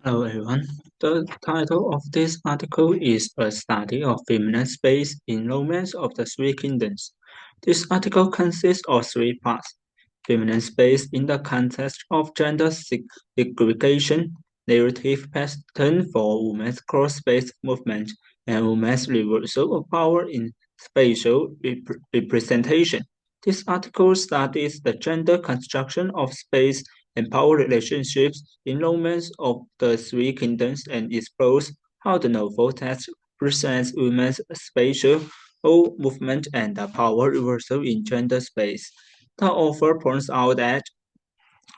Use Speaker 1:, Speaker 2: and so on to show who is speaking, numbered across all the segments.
Speaker 1: Hello everyone. The title of this article is A Study of Feminine Space in Romance of the Three Kingdoms. This article consists of three parts. Feminine space in the context of gender segregation, narrative pattern for women's cross-space movement, and women's reversal of power in spatial representation. This article studies the gender construction of space and power relationships in Romance of the Three Kingdoms and explores how the novel text presents women's spatial movement and the power reversal in gender space. The author points out that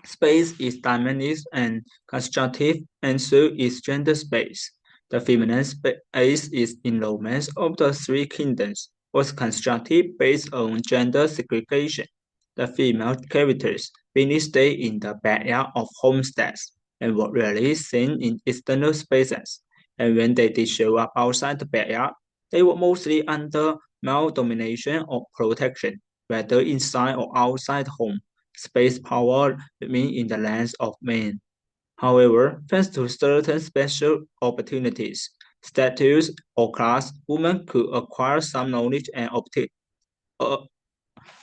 Speaker 1: space is dynamic and constructive, and so is gender space. The feminine space is in Romance of the Three Kingdoms was constructed based on gender segregation. The female characters mainly stay in the backyard of homesteads and were rarely seen in external spaces. And when they did show up outside the backyard, they were mostly under male domination or protection, whether inside or outside home. Space power remain in the hands of men. However, thanks to certain special opportunities, status, or class, women could acquire some knowledge and uh,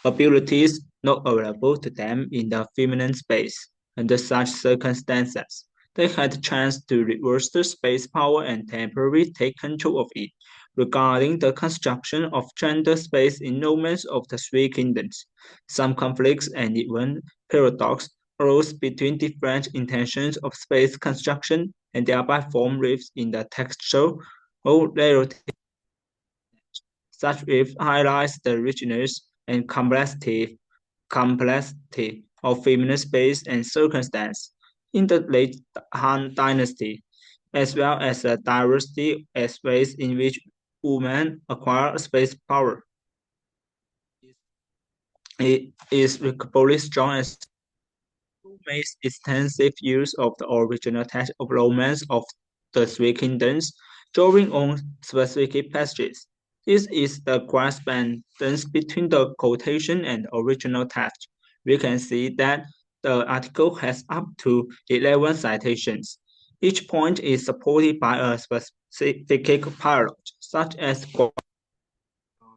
Speaker 1: abilities not available to them in the feminine space. Under such circumstances, they had a chance to reverse the space power and temporarily take control of it. Regarding the construction of gender space in Romance of the Three Kingdoms, some conflicts and even paradox arose between different intentions of space construction and thereby form rifts in the textual narrative. Such rift highlights the richness and complexity of feminine space and circumstance in the late Han Dynasty, as well as the diversity of ways in which women acquire space power. It is remarkably strong as makes extensive use of the original text of Romance of the Three Kingdoms, drawing on specific passages. This is the correspondence between the quotation and the original text. We can see that the article has up to 11 citations. Each point is supported by a specific parallel, such as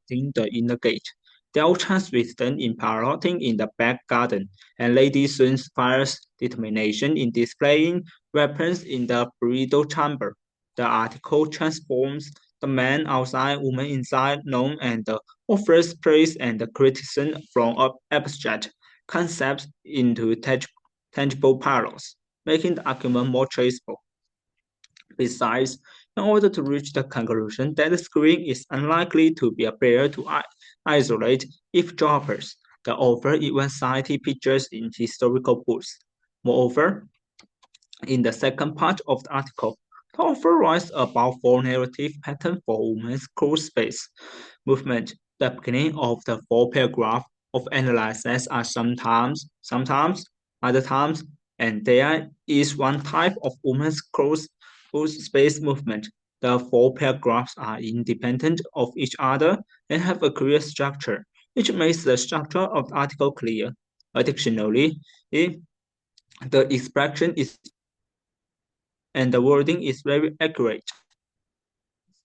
Speaker 1: the inner gate. Delcha's wisdom in piloting in the back garden, and Lady Sun's fierce determination in displaying weapons in the bridal chamber. The article transforms the man outside, woman inside, known and the offers praise and criticism from abstract concepts into tangible parallels, making the argument more traceable. Besides, in order to reach the conclusion that the screen is unlikely to be a player to isolate eavesdroppers, the author even cited pictures in historical books. Moreover, in the second part of the article, the author writes about four narrative patterns for women's cruise space movement. The beginning of the four paragraphs of analysis are sometimes, other times, and there is one type of women's cruise space movement. The four paragraphs are independent of each other and have a clear structure, which makes the structure of the article clear. Additionally, the expression is and the wording is very accurate.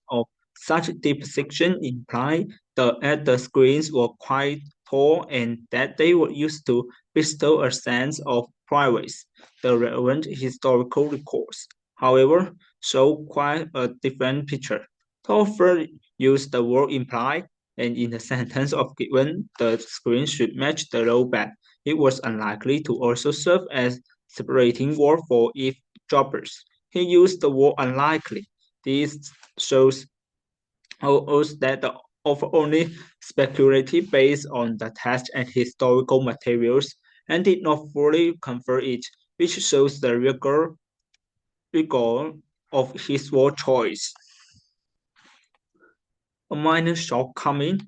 Speaker 1: Of such deep section imply that the screens were quite tall and that they were used to bestow a sense of privacy. The relevant historical records, however, show quite a different picture. The author used the word imply, and in the sentence of given the screen should match the low back. It was unlikely to also serve as separating word for eavesdroppers. He used the word unlikely. This shows us that the author only speculated based on the text and historical materials and did not fully confirm it, which shows the rigor of his word choice. A minor shortcoming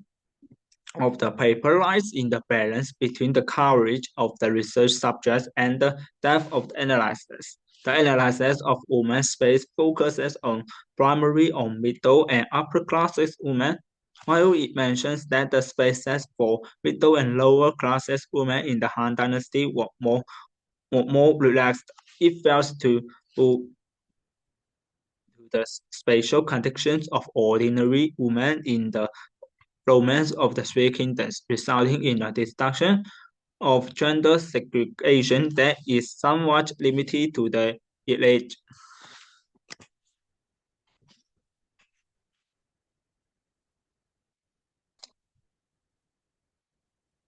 Speaker 1: of the paper lies in the balance between the coverage of the research subjects and the depth of the analysis. The analysis of women's space focuses primarily on middle and upper classes women, while it mentions that the spaces for middle and lower classes women in the Han Dynasty were more relaxed. It fails to the spatial conditions of ordinary women in the romance of the Three Kingdoms, resulting in a destruction of gender segregation that is somewhat limited to the elite.